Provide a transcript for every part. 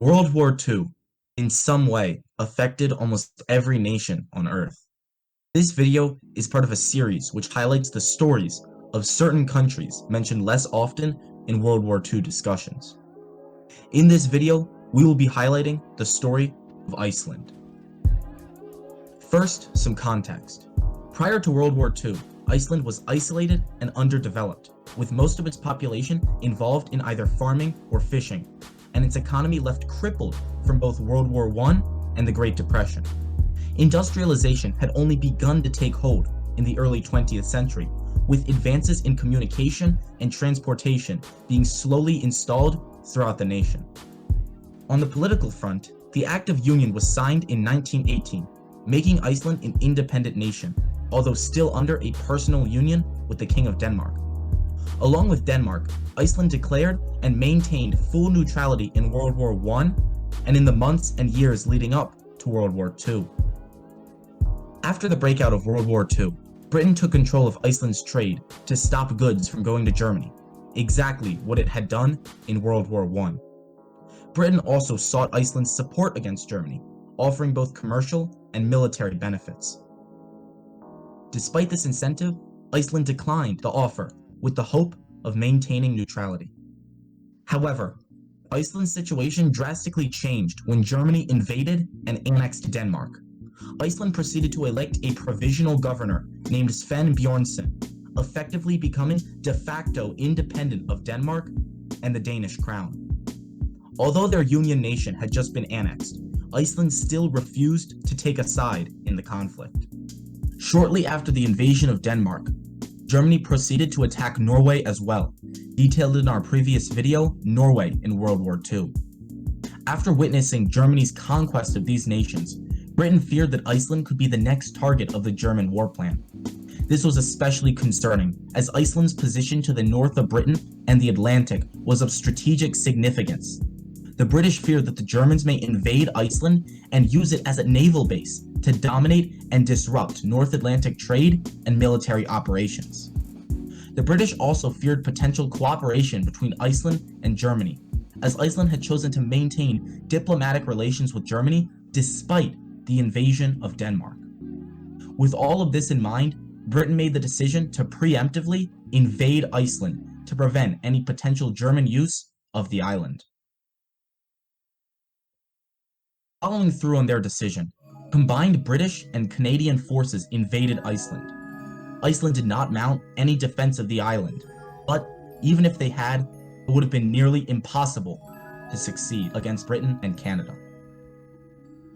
World War II, in some way, affected almost every nation on Earth. This video is part of a series which highlights the stories of certain countries mentioned less often in World War II discussions. In this video, we will be highlighting the story of Iceland. First, some context. Prior to World War II, Iceland was isolated and underdeveloped, with most of its population involved in either farming or fishing, and its economy left crippled from both World War I and the Great Depression. Industrialization had only begun to take hold in the early 20th century, with advances in communication and transportation being slowly installed throughout the nation. On the political front, the Act of Union was signed in 1918, making Iceland an independent nation, although still under a personal union with the King of Denmark. Along with Denmark, Iceland declared and maintained full neutrality in World War I and in the months and years leading up to World War II. After the breakout of World War II, Britain took control of Iceland's trade to stop goods from going to Germany, exactly what it had done in World War I. Britain also sought Iceland's support against Germany, offering both commercial and military benefits. Despite this incentive, Iceland declined the offer with the hope of maintaining neutrality. However, Iceland's situation drastically changed when Germany invaded and annexed Denmark. Iceland proceeded to elect a provisional governor named Sven Bjornsson, effectively becoming de facto independent of Denmark and the Danish crown. Although their union nation had just been annexed, Iceland still refused to take a side in the conflict. Shortly after the invasion of Denmark, Germany proceeded to attack Norway as well, detailed in our previous video, Norway in World War II. After witnessing Germany's conquest of these nations, Britain feared that Iceland could be the next target of the German war plan. This was especially concerning, as Iceland's position to the north of Britain and the Atlantic was of strategic significance. The British feared that the Germans may invade Iceland and use it as a naval base to dominate and disrupt North Atlantic trade and military operations. The British also feared potential cooperation between Iceland and Germany, as Iceland had chosen to maintain diplomatic relations with Germany despite the invasion of Denmark. With all of this in mind, Britain made the decision to preemptively invade Iceland to prevent any potential German use of the island. Following through on their decision, combined British and Canadian forces invaded Iceland. Iceland did not mount any defense of the island, but even if they had, it would have been nearly impossible to succeed against Britain and Canada.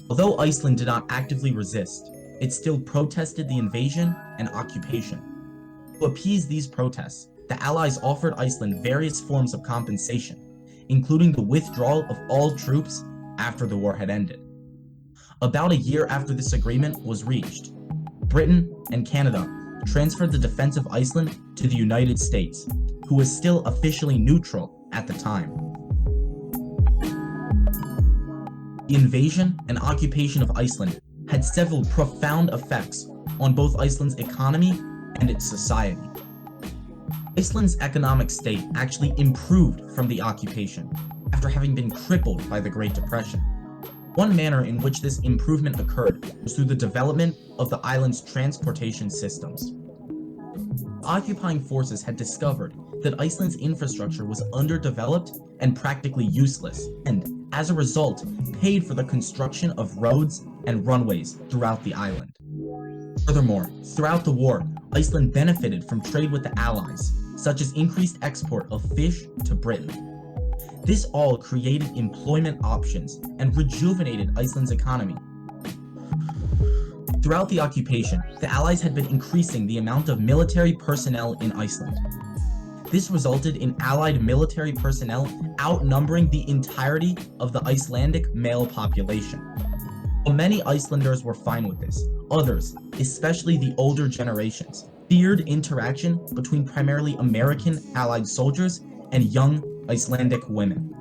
Although Iceland did not actively resist, it still protested the invasion and occupation. To appease these protests, the Allies offered Iceland various forms of compensation, including the withdrawal of all troops after the war had ended. About a year after this agreement was reached, Britain and Canada transferred the defense of Iceland to the United States, who was still officially neutral at the time. The invasion and occupation of Iceland had several profound effects on both Iceland's economy and its society. Iceland's economic state actually improved from the occupation after having been crippled by the Great Depression. One manner in which this improvement occurred was through the development of the island's transportation systems. Occupying forces had discovered that Iceland's infrastructure was underdeveloped and practically useless, and, as a result, paid for the construction of roads and runways throughout the island. Furthermore, throughout the war, Iceland benefited from trade with the Allies, such as increased export of fish to Britain. This all created employment options and rejuvenated Iceland's economy. Throughout the occupation, the Allies had been increasing the amount of military personnel in Iceland. This resulted in Allied military personnel outnumbering the entirety of the Icelandic male population. While many Icelanders were fine with this, others, especially the older generations, feared interaction between primarily American Allied soldiers and young Icelandic women.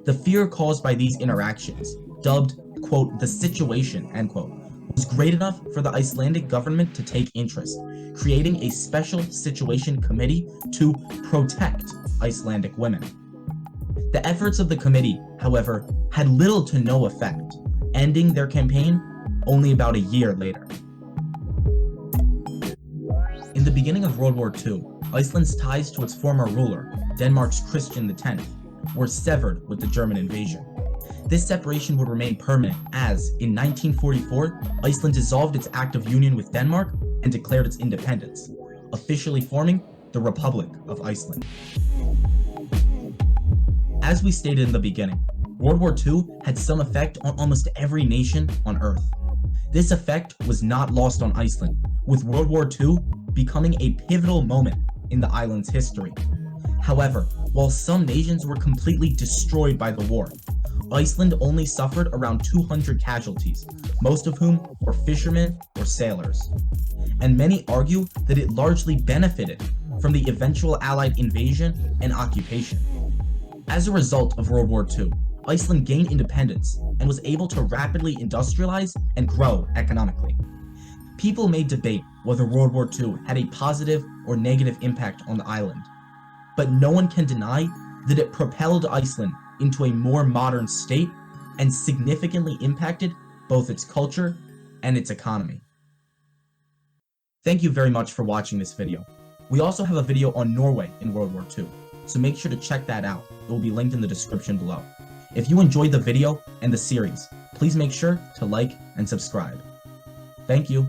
The fear caused by these interactions, dubbed, quote, the situation, end quote, was great enough for the Icelandic government to take interest, creating a special situation committee to protect Icelandic women. The efforts of the committee, however, had little to no effect, ending their campaign only about a year later. In the beginning of World War II, Iceland's ties to its former ruler, Denmark's Christian X, were severed with the German invasion. This separation would remain permanent as, in 1944, Iceland dissolved its act of union with Denmark and declared its independence, officially forming the Republic of Iceland. As we stated in the beginning, World War II had some effect on almost every nation on Earth. This effect was not lost on Iceland, with World War II becoming a pivotal moment in the island's history. However, while some nations were completely destroyed by the war, Iceland only suffered around 200 casualties, most of whom were fishermen or sailors. And many argue that it largely benefited from the eventual Allied invasion and occupation. As a result of World War II, Iceland gained independence and was able to rapidly industrialize and grow economically. People may debate whether World War II had a positive or negative impact on the island, but no one can deny that it propelled Iceland into a more modern state and significantly impacted both its culture and its economy. Thank you very much for watching this video. We also have a video on Norway in World War II, so make sure to check that out. It will be linked in the description below. If you enjoyed the video and the series, please make sure to like and subscribe. Thank you.